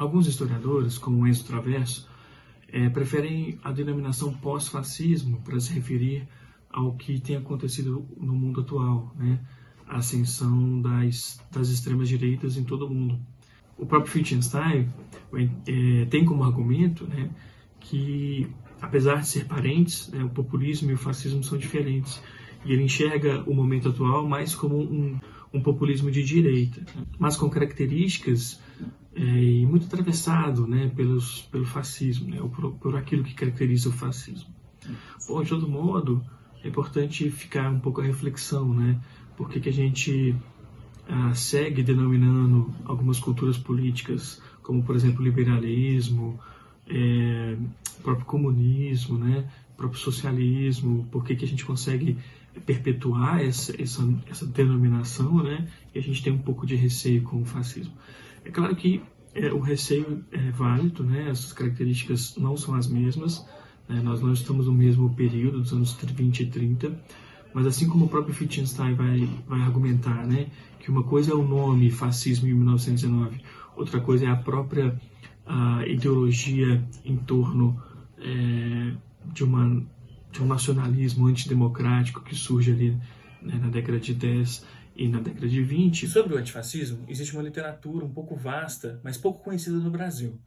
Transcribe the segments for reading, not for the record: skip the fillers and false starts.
Alguns historiadores, como Enzo Traverso, preferem a denominação pós-fascismo para se referir ao que tem acontecido no mundo atual, né? A ascensão das extremas direitas em todo o mundo. O próprio Wittgenstein tem como argumento, né, que, apesar de ser parentes, né, o populismo e o fascismo são diferentes. E ele enxerga o momento atual mais como um populismo de direita, mas com características e muito atravessado, né, pelo fascismo, né, ou por aquilo que caracteriza o fascismo. Bom, de todo modo, é importante ficar um pouco a reflexão, né, por que a gente segue denominando algumas culturas políticas, como, por exemplo, liberalismo, próprio comunismo, né, próprio socialismo, por que a gente consegue perpetuar essa denominação, né, e a gente tem um pouco de receio com o fascismo. É claro que o receio é válido, né, essas características não são as mesmas, né, nós não estamos no mesmo período dos anos 20 e 30, mas assim como o próprio Wittgenstein vai argumentar, né, que uma coisa é o nome fascismo em 1919, outra coisa é a própria ideologia em torno de um nacionalismo antidemocrático que surge ali, né, na década de 10 e na década de 20. Sobre o antifascismo, existe uma literatura um pouco vasta, mas pouco conhecida no Brasil.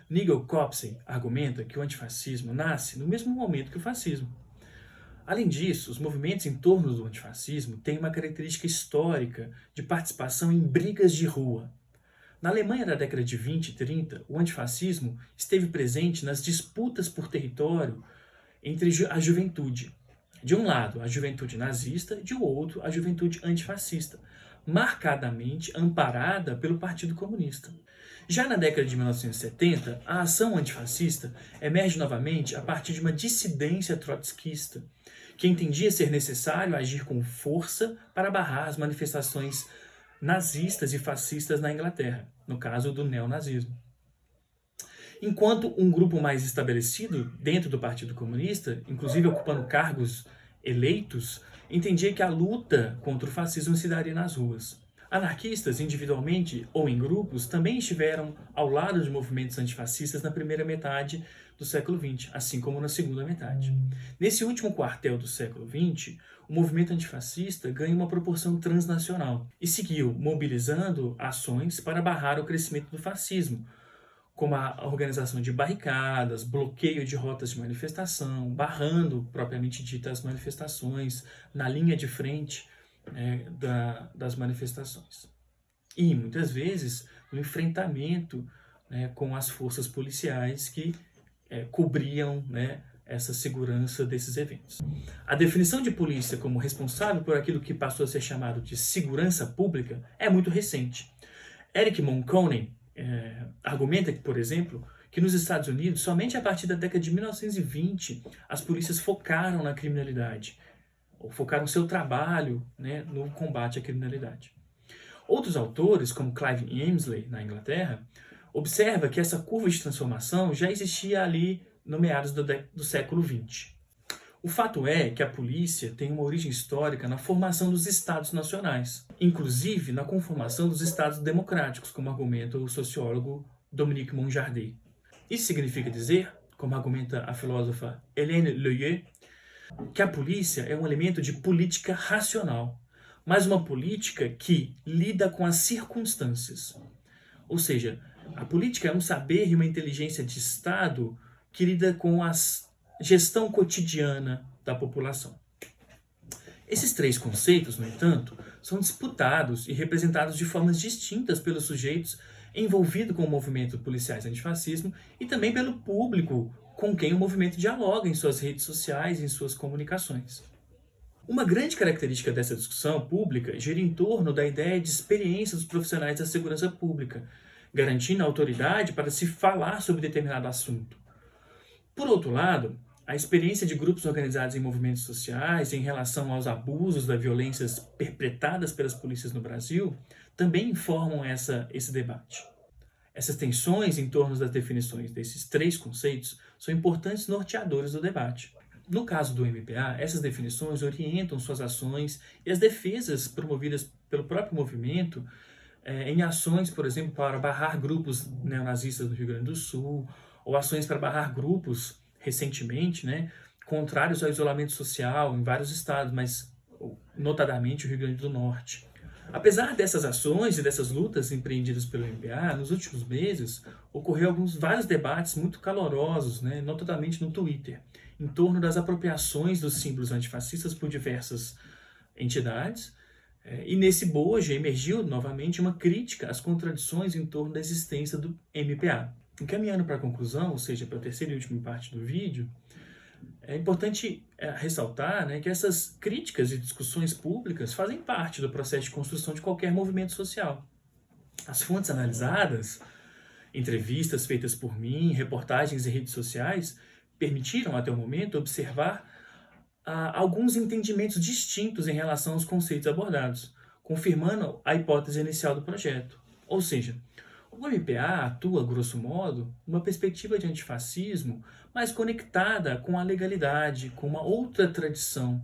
Nigel Copsey argumenta que o antifascismo nasce no mesmo momento que o fascismo. Além disso, os movimentos em torno do antifascismo têm uma característica histórica de participação em brigas de rua. Na Alemanha da década de 20 e 30, o antifascismo esteve presente nas disputas por território entre a juventude. De um lado, a juventude nazista, de outro, a juventude antifascista, marcadamente amparada pelo Partido Comunista. Já na década de 1970, a ação antifascista emerge novamente a partir de uma dissidência trotskista, que entendia ser necessário agir com força para barrar as manifestações nazistas e fascistas na Inglaterra, no caso do neonazismo. Enquanto um grupo mais estabelecido dentro do Partido Comunista, inclusive ocupando cargos eleitos, entendia que a luta contra o fascismo se daria nas ruas. Anarquistas, individualmente ou em grupos, também estiveram ao lado de movimentos antifascistas na primeira metade do século XX, assim como na segunda metade. Nesse último quartel do século XX, o movimento antifascista ganha uma proporção transnacional e seguiu mobilizando ações para barrar o crescimento do fascismo, como a organização de barricadas, bloqueio de rotas de manifestação, barrando, propriamente dita, as manifestações na linha de frente, né, das manifestações. E, muitas vezes, no enfrentamento, né, com as forças policiais que cobriam, né, essa segurança desses eventos. A definição de polícia como responsável por aquilo que passou a ser chamado de segurança pública é muito recente. Eric Moncone argumenta que, por exemplo, que nos Estados Unidos, somente a partir da década de 1920, as polícias focaram na criminalidade, ou focaram seu trabalho, né, no combate à criminalidade. Outros autores, como Clive Emsley, na Inglaterra, observa que essa curva de transformação já existia ali no meados do século XX. O fato é que a polícia tem uma origem histórica na formação dos Estados nacionais, inclusive na conformação dos Estados democráticos, como argumenta o sociólogo Dominique Monjardet. Isso significa dizer, como argumenta a filósofa Hélène Leuillet, que a polícia é um elemento de política racional, mas uma política que lida com as circunstâncias. Ou seja, a política é um saber e uma inteligência de Estado que lida com a gestão cotidiana da população. Esses três conceitos, no entanto, são disputados e representados de formas distintas pelos sujeitos envolvidos com o movimento policiais antifascismo e também pelo público com quem o movimento dialoga em suas redes sociais e em suas comunicações. Uma grande característica dessa discussão pública gira em torno da ideia de experiência dos profissionais da segurança pública, garantindo a autoridade para se falar sobre determinado assunto. Por outro lado, a experiência de grupos organizados em movimentos sociais em relação aos abusos das violências perpetradas pelas polícias no Brasil também informam esse debate. Essas tensões em torno das definições desses três conceitos são importantes norteadores do debate. No caso do MPA, essas definições orientam suas ações e as defesas promovidas pelo próprio movimento em ações, por exemplo, para barrar grupos neonazistas do Rio Grande do Sul, ou ações para barrar grupos, recentemente, né, contrários ao isolamento social em vários estados, mas notadamente o Rio Grande do Norte. Apesar dessas ações e dessas lutas empreendidas pelo MPA, nos últimos meses ocorreu vários debates muito calorosos, né, notadamente no Twitter, em torno das apropriações dos símbolos antifascistas por diversas entidades, e nesse bojo emergiu novamente uma crítica às contradições em torno da existência do MPA. Encaminhando para a conclusão, ou seja, para a terceira e última parte do vídeo, é importante ressaltar, né, que essas críticas e discussões públicas fazem parte do processo de construção de qualquer movimento social. As fontes analisadas, entrevistas feitas por mim, reportagens e redes sociais, permitiram até o momento observar alguns entendimentos distintos em relação aos conceitos abordados, confirmando a hipótese inicial do projeto. Ou seja, o MPA atua, grosso modo, numa perspectiva de antifascismo mais conectada com a legalidade, com uma outra tradição,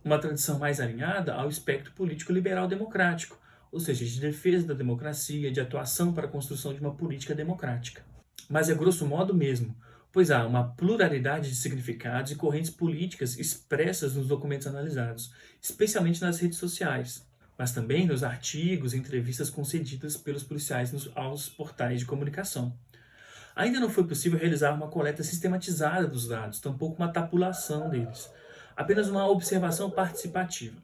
uma tradição mais alinhada ao espectro político liberal democrático, ou seja, de defesa da democracia, de atuação para a construção de uma política democrática. Mas é grosso modo mesmo, pois há uma pluralidade de significados e correntes políticas expressas nos documentos analisados, especialmente nas redes sociais, mas também nos artigos e entrevistas concedidas pelos policiais aos portais de comunicação. Ainda não foi possível realizar uma coleta sistematizada dos dados, tampouco uma tabulação deles, apenas uma observação participativa.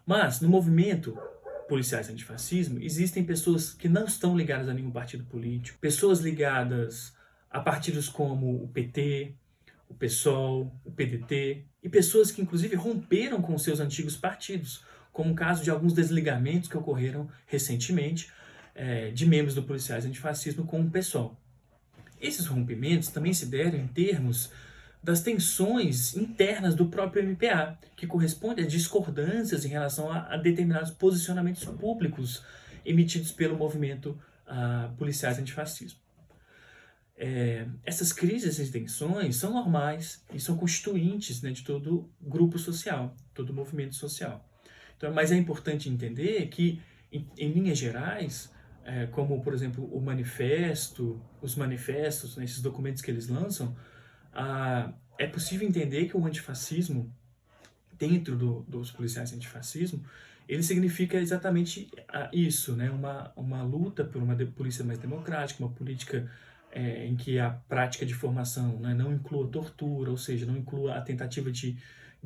Mas, no movimento policiais antifascismo, existem pessoas que não estão ligadas a nenhum partido político, pessoas ligadas a partidos como o PT, o PSOL, o PDT, e pessoas que inclusive romperam com seus antigos partidos, como o caso de alguns desligamentos que ocorreram recentemente de membros do policiais antifascismo com o PSOL. Esses rompimentos também se deram em termos das tensões internas do próprio MPA, que corresponde a discordâncias em relação a determinados posicionamentos públicos emitidos pelo movimento policiais antifascismo. Essas crises e tensões são normais e são constituintes, né, de todo grupo social, todo movimento social. Então, mas é importante entender que, em linhas gerais, como, por exemplo, os manifestos, né, esses documentos que eles lançam, é possível entender que o antifascismo, dentro dos policiais antifascismo, ele significa exatamente isso, né, uma luta por uma polícia mais democrática, uma política em que a prática de formação, né, não inclua tortura, ou seja, não inclua a tentativa de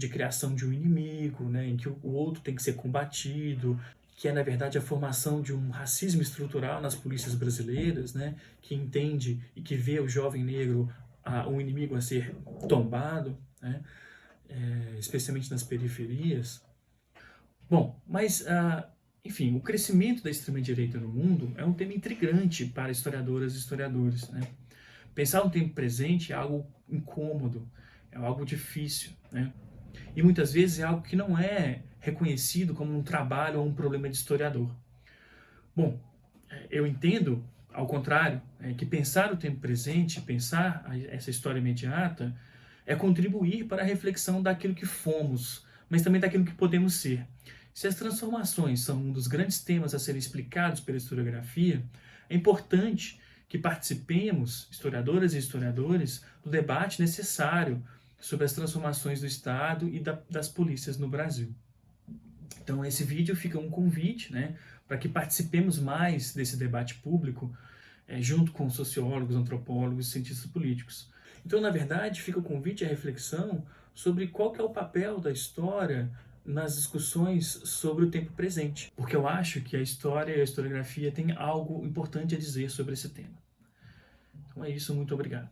criação de um inimigo, né, em que o outro tem que ser combatido, que é, na verdade, a formação de um racismo estrutural nas polícias brasileiras, né, que entende e que vê o jovem negro um inimigo a ser tombado, né, especialmente nas periferias. Bom, mas, enfim, o crescimento da extrema-direita no mundo é um tema intrigante para historiadoras e historiadores, né? Pensar no tempo presente é algo incômodo, é algo difícil, né? E muitas vezes é algo que não é reconhecido como um trabalho ou um problema de historiador. Bom, eu entendo, ao contrário, que pensar o tempo presente, pensar essa história imediata, é contribuir para a reflexão daquilo que fomos, mas também daquilo que podemos ser. Se as transformações são um dos grandes temas a serem explicados pela historiografia, é importante que participemos, historiadoras e historiadores, do debate necessário sobre as transformações do Estado e das polícias no Brasil. Então, esse vídeo fica um convite, né, para que participemos mais desse debate público, junto com sociólogos, antropólogos e cientistas políticos. Então, na verdade, fica o convite à reflexão sobre qual que é o papel da história nas discussões sobre o tempo presente, porque eu acho que a história e a historiografia têm algo importante a dizer sobre esse tema. Então é isso, muito obrigado.